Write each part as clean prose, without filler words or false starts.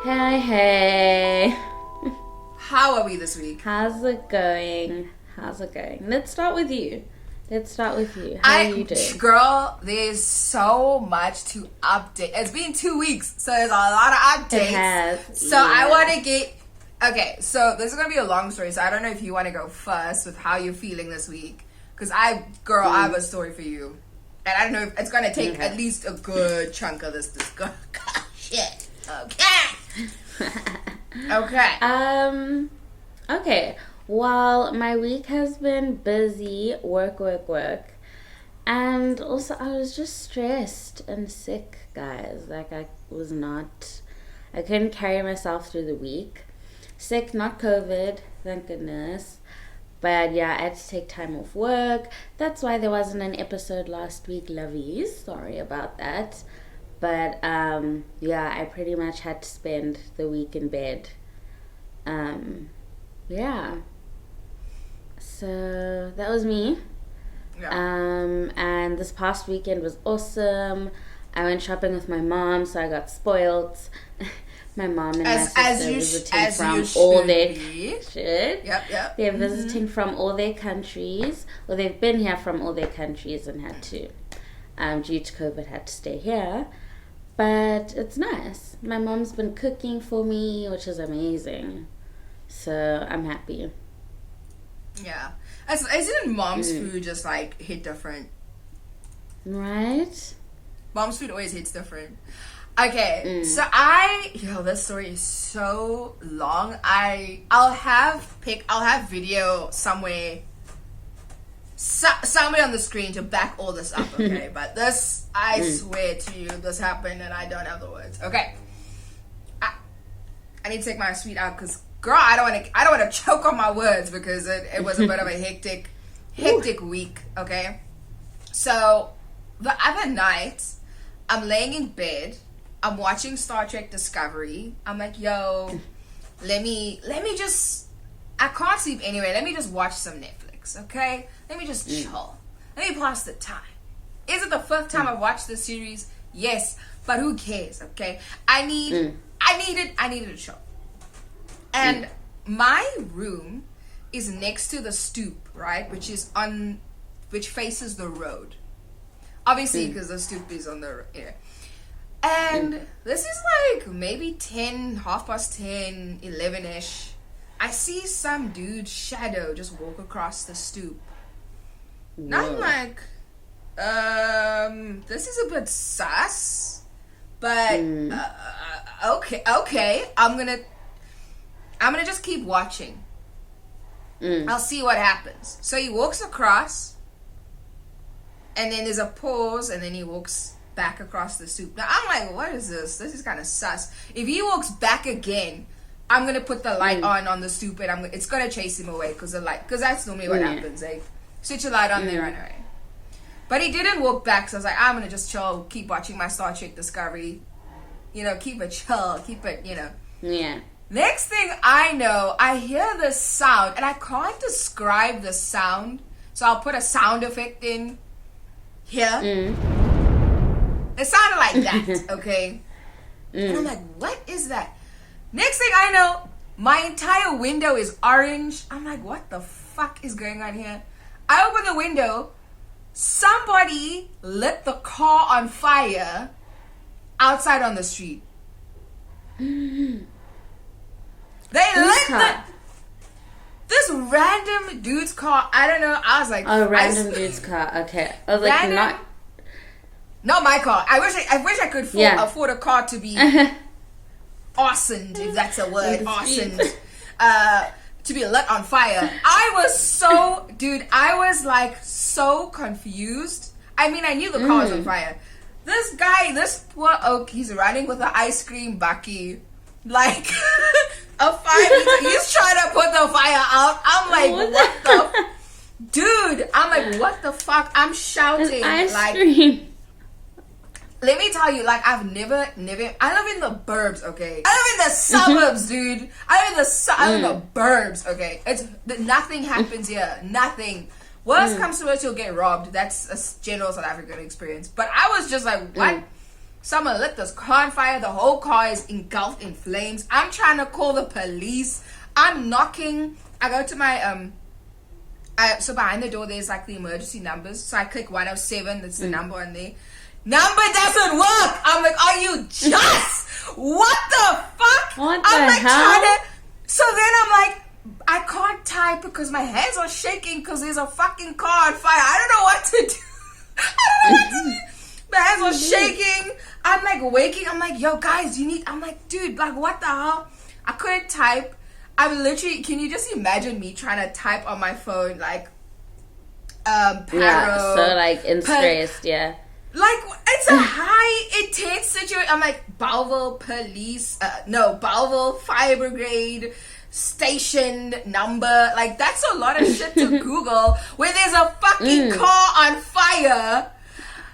Hey. How are we this week? How's it going? Let's start with you. How are you doing? Girl, there's so much to update. It's been 2 weeks, so there's a lot of updates. It has. So yeah. I want to get... Okay, so this is going to be a long story, so I don't know if you want to go first with how you're feeling this week. Because I have a story for you. And I don't know if it's going to take at least a good chunk of this shit. Okay. Okay. Well, my week has been busy, work. And also I was just stressed and sick, guys. Like I couldn't carry myself through the week. Sick, not COVID, thank goodness. But yeah, I had to take time off work. That's why there wasn't an episode last week, lovies. Sorry about that. But yeah, I pretty much had to spend the week in bed. Yeah. So that was me. Yeah. And this past weekend was awesome. I went shopping with my mom, so I got spoiled. My mom and my sister visiting from all their shit. Yep. They're visiting from all their countries. Well, they've been here from all their countries and had to, due to COVID, had to stay here. But it's nice. My mom's been cooking for me, which is amazing. So I'm happy. Yeah. Isn't mom's food just like hit different? Right? Mom's food always hits different. Okay, so this story is so long. I'll have video somewhere on the screen to back all this up, okay? But this, I swear to you, this happened and I don't have the words. Okay. I need to take my sweet out because, girl, I don't want to choke on my words because it was a bit of a hectic week, okay? So, the other night, I'm laying in bed. I'm watching Star Trek Discovery. I'm like, yo, let me just, I can't sleep anyway. Let me just watch some Netflix, okay? Let me just chill. Let me pass the time. Is it the 5th time I've watched this series? Yes, but who cares, okay? I needed a show. And my room is next to the stoop, right? Which faces the road. Obviously, because the stoop is on the, And this is like maybe 10:30, 11ish. I see some dude's shadow just walk across the stoop. Whoa. And I'm like, this is a bit sus. But, okay. I'm gonna just keep watching. I'll see what happens. So he walks across. And then there's a pause. And then he walks back across the stoop. Now I'm like, what is this? This is kind of sus. If he walks back again, I'm gonna put the light on the stoop, and it's gonna chase him away because that's normally what happens. Like, switch a light on, they run away. But he didn't walk back, so I was like, I'm gonna just chill, keep watching my Star Trek Discovery. Keep it chill, Yeah. Next thing I know, I hear this sound, and I can't describe the sound, so I'll put a sound effect in here. It sounded like that, okay? And I'm like, what is that? Next thing I know, my entire window is orange. I'm like, what the fuck is going on here? I open the window. Somebody lit the car on fire outside on the street. They lit this random dude's car. I don't know. I was like, random dude's car. Okay. I was like, not my car. I wish I could afford a car to be arsoned, if that's a word. Arsoned. To be lit on fire. I was so confused. I mean, I knew the car was on fire. This guy, this poor oak, he's running with an ice cream bucky. Like, a fire. He's trying to put the fire out. I'm like, dude, I'm like, what the fuck? I'm shouting. Ice cream. Let me tell you, like, I've never, I live in the burbs, okay? I live in the suburbs, dude. I live in the burbs, okay? Nothing happens here. Nothing. Worst comes to worst, you'll get robbed. That's a general South African experience. But I was just like, what? Someone lit this car on fire. The whole car is engulfed in flames. I'm trying to call the police. I'm knocking. I go to my so behind the door there's like the emergency numbers. So I click 107. That's the number on there. Number doesn't work. I'm like, are you just? What the fuck? What the I'm like hell? So then I'm like, I can't type because my hands are shaking because there's a fucking car on fire. I don't know what to do. I don't know what to do. My hands were shaking. I'm like waking. I'm like, yo, guys, I'm like, dude, like, what the hell? I couldn't type. I'm literally, can you just imagine me trying to type on my phone, like, yeah, so like in stress, yeah. Like, it's a high intense situation. I'm like, Belleville police, Belleville fire brigade station number. Like, that's a lot of shit to Google when there's a fucking car on fire.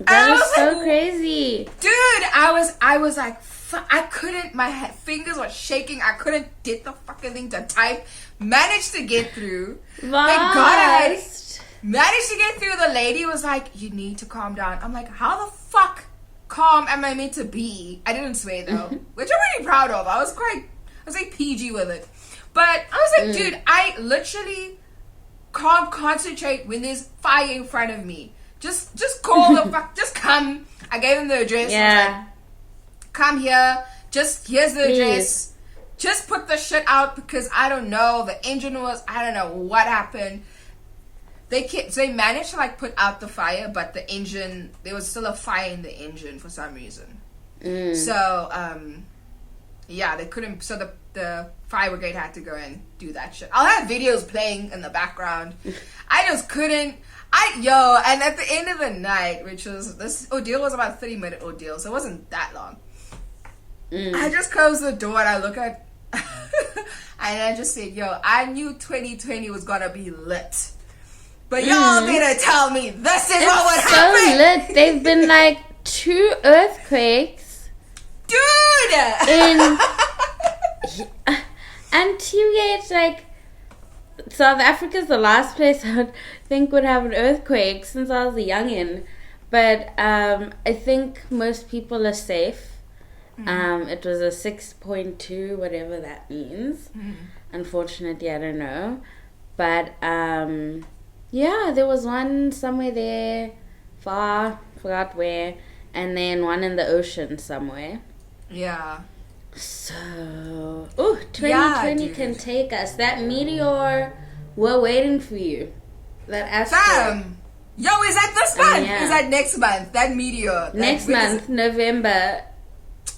That is so crazy. Dude, I was like, I couldn't, my fingers were shaking. I couldn't get the fucking thing to type. Managed to get through. Thank God I had managed to get through. The lady was like, you need to calm down. I'm like, how the fuck calm am I meant to be? I didn't swear though, which I'm really proud of. I was like PG with it. But I was like, dude, I literally can't concentrate when there's fire in front of me. Just call the fuck, just come. I gave him the address. Yeah. I was like, come here. Here's the address. Just put the shit out because I don't know. The engine I don't know what happened. They managed to like put out the fire, but the engine, there was still a fire in the engine for some reason. So, yeah, they couldn't, so the fire brigade had to go and do that shit. I'll have videos playing in the background. I just couldn't, and at the end of the night, which was, this ordeal was about a 30-minute ordeal, so it wasn't that long. I just closed the door and I look at, and I just said, I knew 2020 was gonna be lit. But y'all didn't tell me this is what would happen. So lit. They've been like 2 earthquakes. Dude! And TVH, like, South Africa's the last place I would think would have an earthquake since I was a youngin'. But I think most people are safe. It was a 6.2, whatever that means. Unfortunately, I don't know. But yeah, there was one somewhere there, far, forgot where, and then one in the ocean somewhere. Yeah. So, 2020 can take us. That meteor, we're waiting for you. That asteroid. Yo, is that this month? Yeah. Is that next month? That meteor. Next month, November.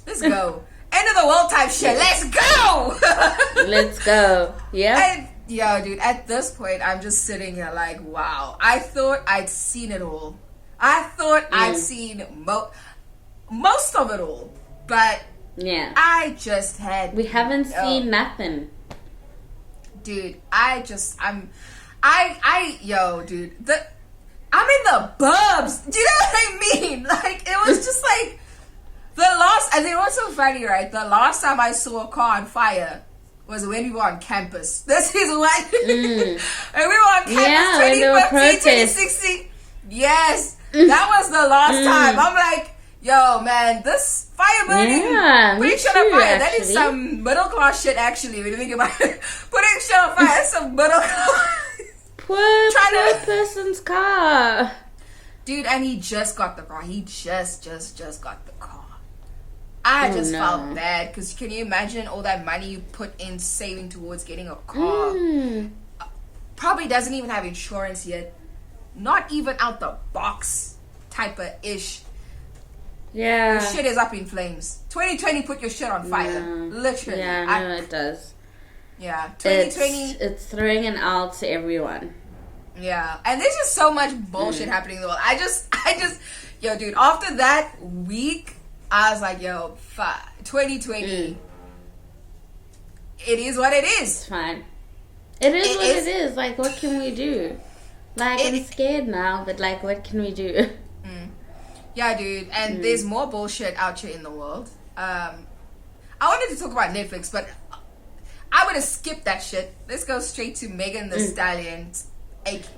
Let's go. End of the world type shit. Let's go. Let's go. Yeah. Yo, dude, at this point, I'm just sitting here like, wow. I thought I'd seen it all. I thought I'd seen most of it all. But yeah, I just had... We haven't seen nothing. Dude, dude, I'm in the burbs. Do you know what I mean? Like, it was just like, and it was so funny, right? The last time I saw a car on fire was when we were on campus. This is what... and we were on campus 2015, 2016. Yes, that was the last time. I'm like, yo, man, this fire burning, putting shit on fire, that is some middle class shit, actually, when you think about it. Putting shit on fire, that's some middle class. Poor person's car. Dude, and he just got the car. He just got the car. I just felt bad, because can you imagine all that money you put in saving towards getting a car? Probably doesn't even have insurance yet. Not even out the box type of ish. Yeah. Your shit is up in flames. 2020 put your shit on fire. Literally. Yeah, it does. Yeah. 2020. It's throwing an out to everyone. Yeah. And there's just so much bullshit happening in the world. I just, yo, dude, after that week, I was like, yo, 2020. It is what it is. It's fine. It is. Like, what can we do? Like, I'm scared now, but like, what can we do? Yeah, dude. And there's more bullshit out here in the world. I wanted to talk about Netflix, but I'm going to skip that shit. Let's go straight to Megan Thee Stallion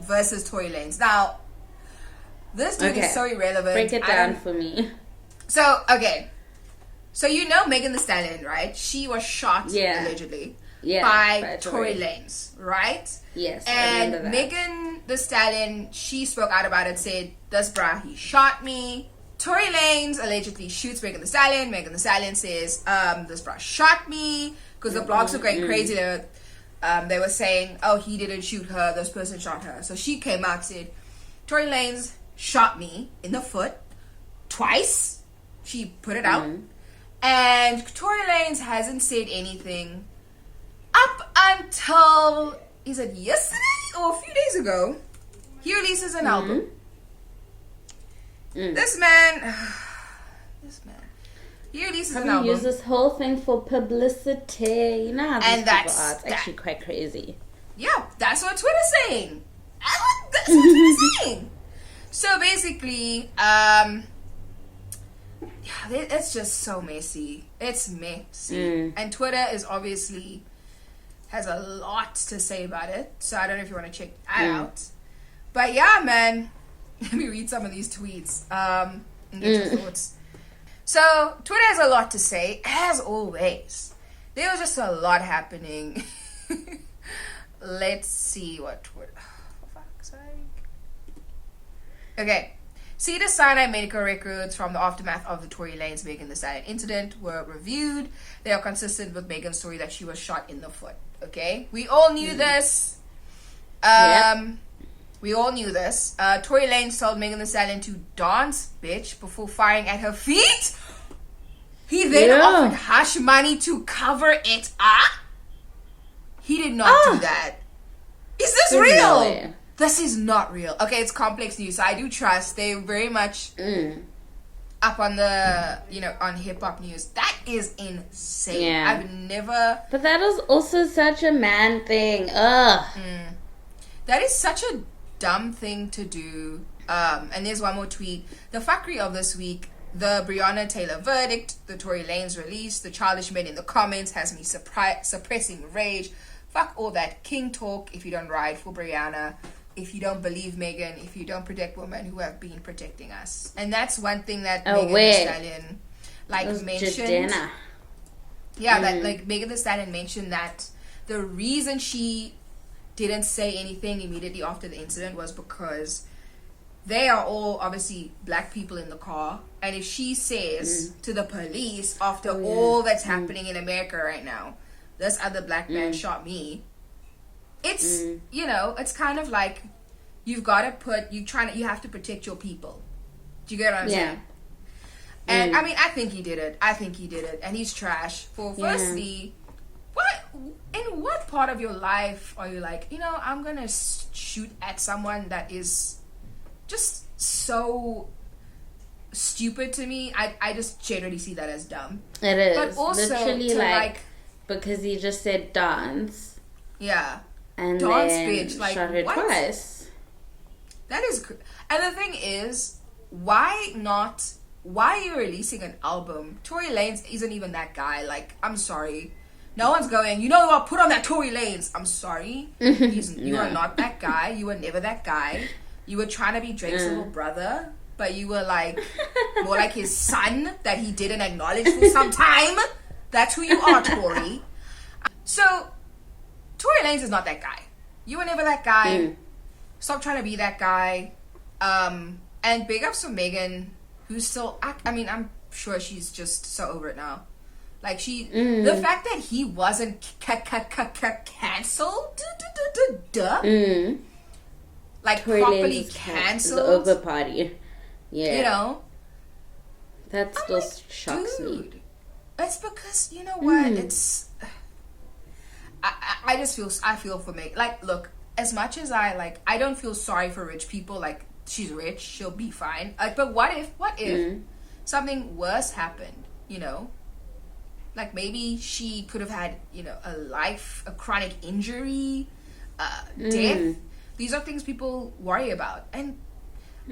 versus Tory Lanez. Now, this dude is so irrelevant. Break it down for me. So, okay. So, you know Megan Thee Stallion, right? She was shot, allegedly, by Tory Lanez, right? Yes, and Megan Thee Stallion, she spoke out about it, said, this bruh, he shot me. Tory Lanez allegedly shoots Megan Thee Stallion. Megan Thee Stallion says, this bruh shot me. Because the blogs were going crazy. They were saying, oh, he didn't shoot her. This person shot her. So she came out and said, Tory Lanez shot me in the foot twice. She put it out. And Tory Lanez hasn't said anything up until, is it yesterday or a few days ago? He releases an album. This man, he releases an album. Use this whole thing for publicity. You know how these people are. It's actually quite crazy. Yeah, that's what Twitter's saying. That's what Twitter's saying. So basically, it's just so messy. It's messy. And Twitter is obviously has a lot to say about it. So I don't know if you want to check that out. But yeah, man. Let me read some of these tweets and get your thoughts. So Twitter has a lot to say, as always. There was just a lot happening. Let's see what Twitter... Oh, for fuck's sake. Okay. Cedars-Sinai medical records from the aftermath of the Tory Lanez Megan Thee Stallion incident were reviewed. They are consistent with Megan's story that she was shot in the foot. Okay? We all knew this. We all knew this. Tory Lanez told Megan Thee Stallion to dance, bitch, before firing at her feet. He then offered hush money to cover it up. He did not do that. Is this real? No, this is not real. Okay, it's complex news. So I do trust they're very much up on the, on hip hop news. That is insane. Yeah. I've never. But that is also such a man thing. Ugh. That is such a dumb thing to do. And there's one more tweet. The fuckery of this week. The Breonna Taylor verdict, the Tory Lanez release, the childish men in the comments has me suppressing rage. Fuck all that king talk if you don't ride for Breonna, if you don't believe Megan, if you don't protect women who have been protecting us. And that's one thing that Megan Thee Stallion mentioned. Jadena. Yeah, that Megan Thee Stallion mentioned that the reason she didn't say anything immediately after the incident was because they are all obviously black people in the car, and if she says to the police after all that's happening in America right now, this other black man shot me, it's it's kind of like you've got to you have to protect your people. Do you get what I'm saying? And I mean, I think he did it, and he's trash. Firstly, in what part of your life are you like, I'm gonna shoot at someone that is just so stupid to me? I just generally see that as dumb. It is. But also literally because he just said dance. Yeah. And dance, then bitch. Like, shot her twice. That is... And the thing is, why are you releasing an album? Tory Lanez isn't even that guy. Like, I'm sorry. No one's going, you know what, put on that Tory Lanez. I'm sorry. You are not that guy. You were never that guy. You were trying to be Drake's little brother, but you were like more like his son that he didn't acknowledge for some time. That's who you are, Tory. So, Tory Lanez is not that guy. You were never that guy. Stop trying to be that guy. And big ups to Megan, who's still... I mean, I'm sure she's just so over it now. Like, the fact that he wasn't cancelled, like Tory properly cancelled, the over party, that still shocks me. It's because what? It's I feel for me. Like, look, as much as I don't feel sorry for rich people. Like, she's rich, she'll be fine. Like, but what if something worse happened? Like, maybe she could have had a chronic injury, death. These are things people worry about. And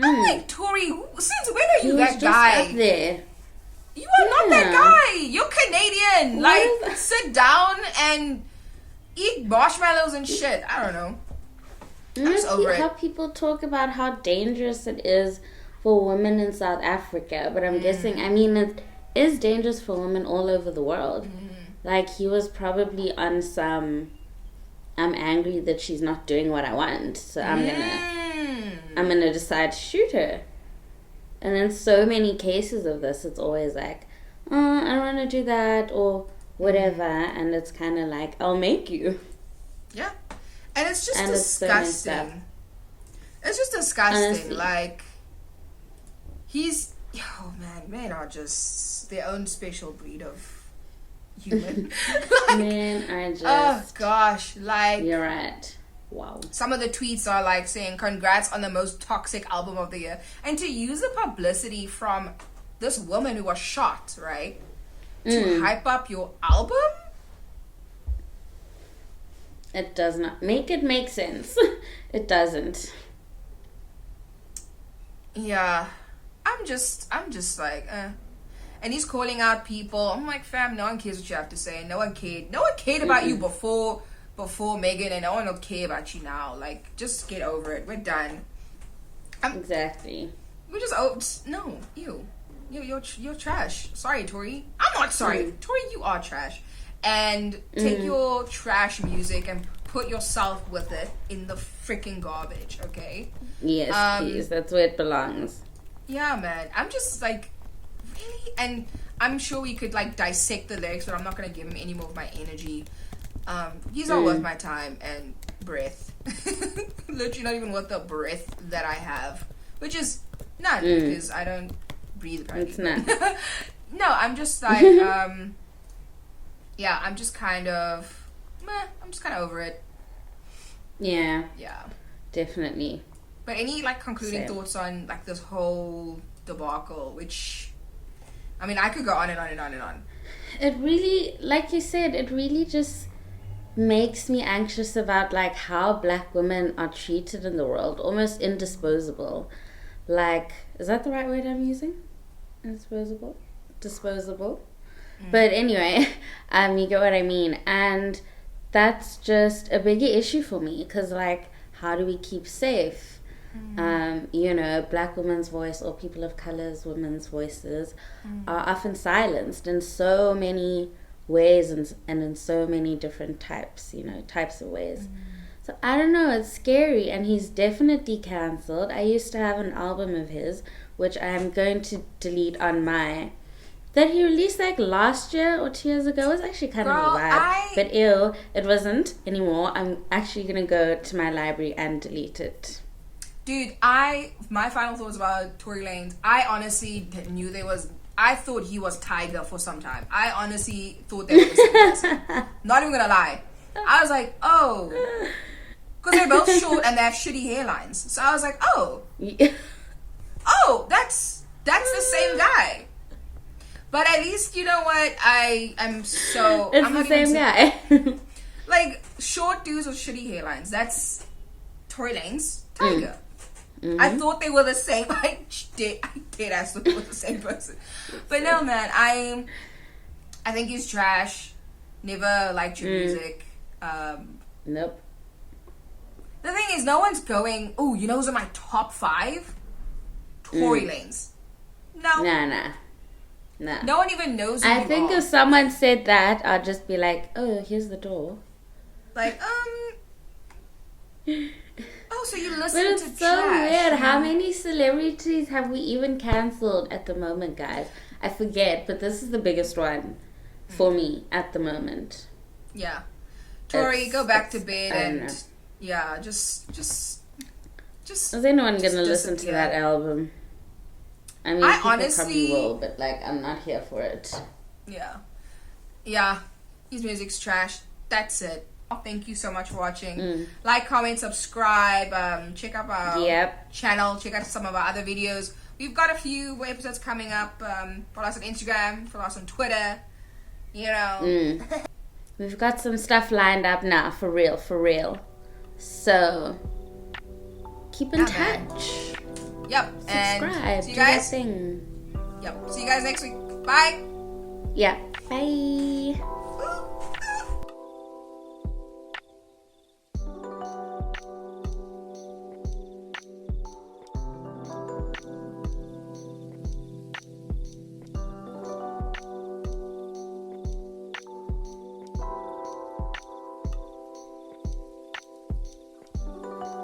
I'm like, Tory, since when are you that guy? Up there. You are not that guy. You're Canadian. Like, sit down and eat marshmallows and shit. I don't know. I'm just over it. How people talk about how dangerous it is for women in South Africa, but I'm guessing, I mean, it is dangerous for women all over the world. Like, he was probably on some, I'm angry that she's not doing what I want, so I'm gonna decide to shoot her. And in so many cases of this, it's always like, oh, I don't want to do that, or whatever, and it's kind of like, I'll make you. Yeah. And it's just disgusting. It's just disgusting. Honestly. Like, he's, oh man, men are just their own special breed of human. Like, men are just, oh gosh, like, you're right. Wow. Some of the tweets are like saying, congrats on the most toxic album of the year. And to use the publicity from this woman who was shot, right? To hype up your album? It does not make it make sense. It doesn't. Yeah. I'm just like, And he's calling out people. I'm like, fam, no one cares what you have to say. No one cared about you before Megan, and no one will care about you now. Like, just get over it. We're done. Exactly. We're just no, you're trash. Sorry, Tory. I'm not sorry. Tory, you are trash. And take your trash music and put yourself with it in the freaking garbage, okay? Yes, please. That's where it belongs. Yeah, man. I'm just like, really? And I'm sure we could like dissect the lyrics, but I'm not gonna give him any more of my energy. He's not worth my time and breath. Literally not even worth the breath that I have, which is none because I don't breathe right. It's not. No, I'm just like, yeah, I'm just kind of, I'm just kind of over it. Yeah. Yeah. Definitely. But any like concluding thoughts on like this whole debacle, which, I mean, I could go on and on and on and on. It really, like you said, it really just makes me anxious about like how black women are treated in the world, almost indisposable. Like, is that the right word I'm using? Indisposable? Disposable? But anyway, you get what I mean. And that's just a bigger issue for me, because like, how do we keep safe? You know, black women's voice, or people of color's women's voices are often silenced in so many ways and in so many different types of ways. So I don't know, it's scary, and he's definitely cancelled. I used to have an album of his, which I am going to delete on that he released like last year or 2 years ago. It was actually kind of a vibe. But it wasn't anymore. I'm actually going to go to my library and delete it. Dude, my final thoughts about Tory Lanez, I honestly knew I thought he was Tiger for some time. I honestly thought they were the same person. Not even gonna lie. I was like, oh. Because they're both short and they have shitty hairlines. So I was like, oh. Oh, that's the same guy. But at least, you know what? It's the same guy. Like, short dudes with shitty hairlines. That's Tory Lanez, Tiger. I thought they were the same. I did ask them they were the same person. But no, man. I think he's trash. Never liked your music. Nope. The thing is, no one's going, oh, you know who's in my top 5? Tory Lanez. No. Nah. No one even knows who I think if someone said that, I'd just be like, oh, here's the door. Like, oh, so you listen to trash. But it's so weird. How many celebrities have we even cancelled at the moment, guys? I forget, but this is the biggest one for me at the moment. Yeah. Tory, go back to bed and, yeah, just. Is anyone going to listen to that album? I mean, people honestly probably will, but like, I'm not here for it. Yeah. His music's trash. That's it. Thank you so much for watching. Like, comment, subscribe. Check out our channel. Check out some of our other videos. We've got a few episodes coming up. Follow us on Instagram. Follow us on Twitter. You know. We've got some stuff lined up now, for real. So, keep in touch. Yep. Subscribe. And see you guys. Do that thing. Yep. See you guys next week. Bye. Yeah. Bye.